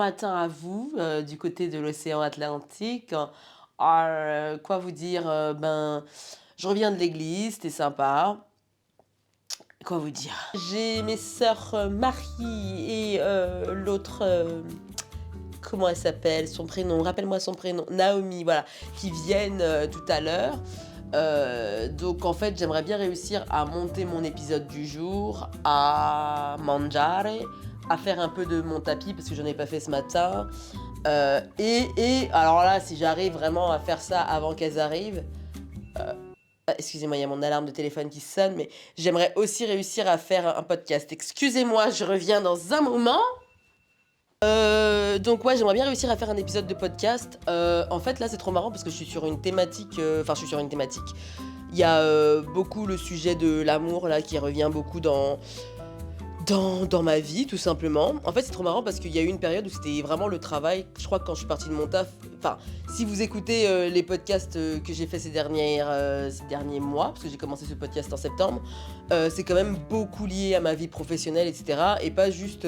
matin à vous, du côté de l'océan Atlantique. Quoi vous dire? Je reviens de l'église, c'était sympa. Quoi vous dire? J'ai mes sœurs, Marie et l'autre, comment elle s'appelle? Son prénom, rappelle-moi son prénom. Naomi, voilà, qui viennent, tout à l'heure. Donc en fait, j'aimerais bien réussir à monter mon épisode du jour, à mangiare, à faire un peu de mon tapis parce que j'en ai pas fait ce matin. Et alors là, si j'arrive vraiment à faire ça avant qu'elles arrivent, excusez-moi, il y a mon alarme de téléphone qui sonne, mais j'aimerais aussi réussir à faire un podcast. Excusez-moi, je reviens dans un moment. Donc ouais, j'aimerais bien réussir à faire un épisode de podcast. En fait, là, c'est trop marrant parce que je suis sur une thématique. Enfin, je suis sur une thématique. Il y a beaucoup le sujet de l'amour là qui revient beaucoup dans ma vie, tout simplement. En fait, c'est trop marrant parce qu'il y a eu une période où c'était vraiment le travail. Je crois que quand je suis partie de mon taf, enfin, si vous écoutez les podcasts que j'ai fait ces derniers mois, parce que j'ai commencé ce podcast en septembre, c'est quand même beaucoup lié à ma vie professionnelle, etc. Et pas juste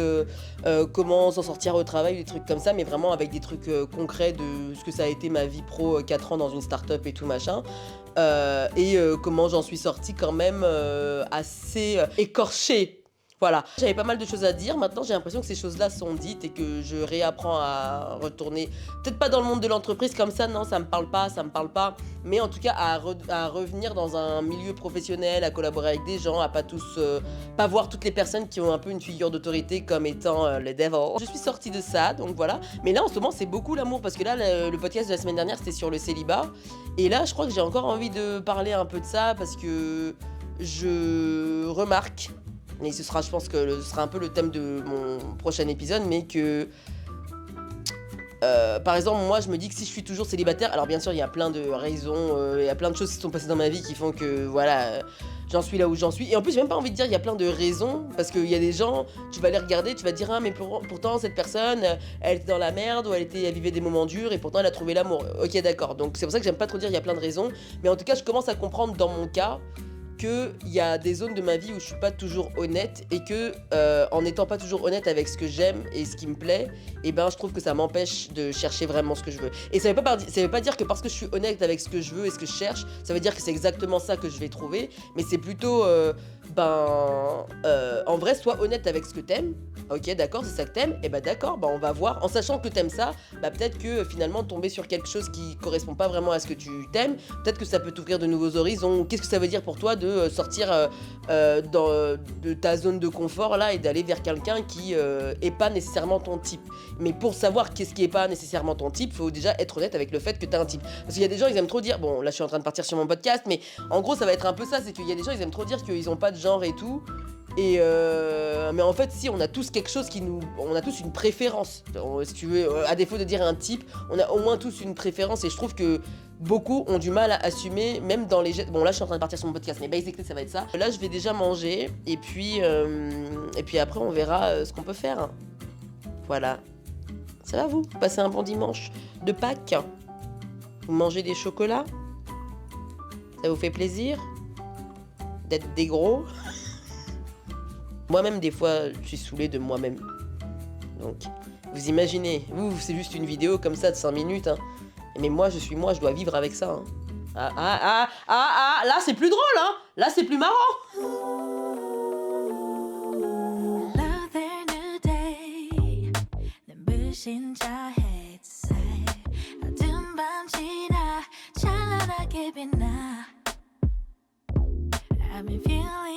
comment s'en sortir au travail, des trucs comme ça, mais vraiment avec des trucs concrets de ce que ça a été ma vie pro, 4 ans dans une start-up et tout machin. Comment j'en suis sortie quand même assez écorchée. Voilà, j'avais pas mal de choses à dire. Maintenant, j'ai l'impression que ces choses-là sont dites et que je réapprends à retourner, peut-être pas dans le monde de l'entreprise comme ça, non, ça me parle pas, mais en tout cas à revenir dans un milieu professionnel, à collaborer avec des gens, à pas voir toutes les personnes qui ont un peu une figure d'autorité comme étant les devils. Je suis sortie de ça, donc voilà. Mais là, en ce moment, c'est beaucoup l'amour parce que là, le podcast de la semaine dernière, c'était sur le célibat. Et là, je crois que j'ai encore envie de parler un peu de ça parce que je remarque. Et je pense que ce sera un peu le thème de mon prochain épisode, mais que, par exemple, moi, je me dis que si je suis toujours célibataire, alors bien sûr, il y a plein de raisons, il y a plein de choses qui se sont passées dans ma vie qui font que, voilà, j'en suis là où j'en suis. Et en plus, j'ai même pas envie de dire il y a plein de raisons, parce qu'il y a des gens, tu vas les regarder, tu vas te dire, ah, mais pourtant, cette personne, elle était dans la merde, ou elle vivait des moments durs, et pourtant, elle a trouvé l'amour. Ok, d'accord. Donc, c'est pour ça que j'aime pas trop dire il y a plein de raisons, mais en tout cas, je commence à comprendre dans mon cas qu'il y a des zones de ma vie où je suis pas toujours honnête et que en n'étant pas toujours honnête avec ce que j'aime et ce qui me plaît, et ben je trouve que ça m'empêche de chercher vraiment ce que je veux. Et ça veut pas dire que parce que je suis honnête avec ce que je veux et ce que je cherche, ça veut dire que c'est exactement ça que je vais trouver, mais c'est plutôt en vrai, sois honnête avec ce que t'aimes. Ok, d'accord, c'est ça que t'aimes. Et bah d'accord, on va voir. En sachant que t'aimes ça, peut-être que finalement tomber sur quelque chose qui correspond pas vraiment à ce que tu t'aimes, peut-être que ça peut t'ouvrir de nouveaux horizons. Qu'est-ce que ça veut dire pour toi de sortir de ta zone de confort là et d'aller vers quelqu'un qui est pas nécessairement ton type. Mais pour savoir qu'est-ce qui est pas nécessairement ton type, faut déjà être honnête avec le fait que t'as un type. Parce qu'il y a des gens, ils aiment trop dire, bon là je suis en train de partir sur mon podcast, mais en gros ça va être un peu ça, c'est qu'il y a des gens, ils aiment trop dire qu'ils ont pas de genre et tout. Mais en fait, si on a tous quelque chose on a tous une préférence. Si tu veux, à défaut de dire un type, on a au moins tous une préférence. Et je trouve que beaucoup ont du mal à assumer, même dans les gestes. Bon, là, je suis en train de partir sur mon podcast, mais basically, ça va être ça. Là, je vais déjà manger, et puis après, on verra ce qu'on peut faire. Voilà. Ça va vous? Passez un bon dimanche de Pâques. Vous mangez des chocolats? Ça vous fait plaisir d'être des gros? Moi-même, des fois, je suis saoulée de moi-même. Donc, vous imaginez, c'est juste une vidéo comme ça de 5 minutes. Hein. Mais moi, je suis moi, je dois vivre avec ça. Hein. Là, c'est plus drôle, hein. Là, c'est plus marrant. I've been feeling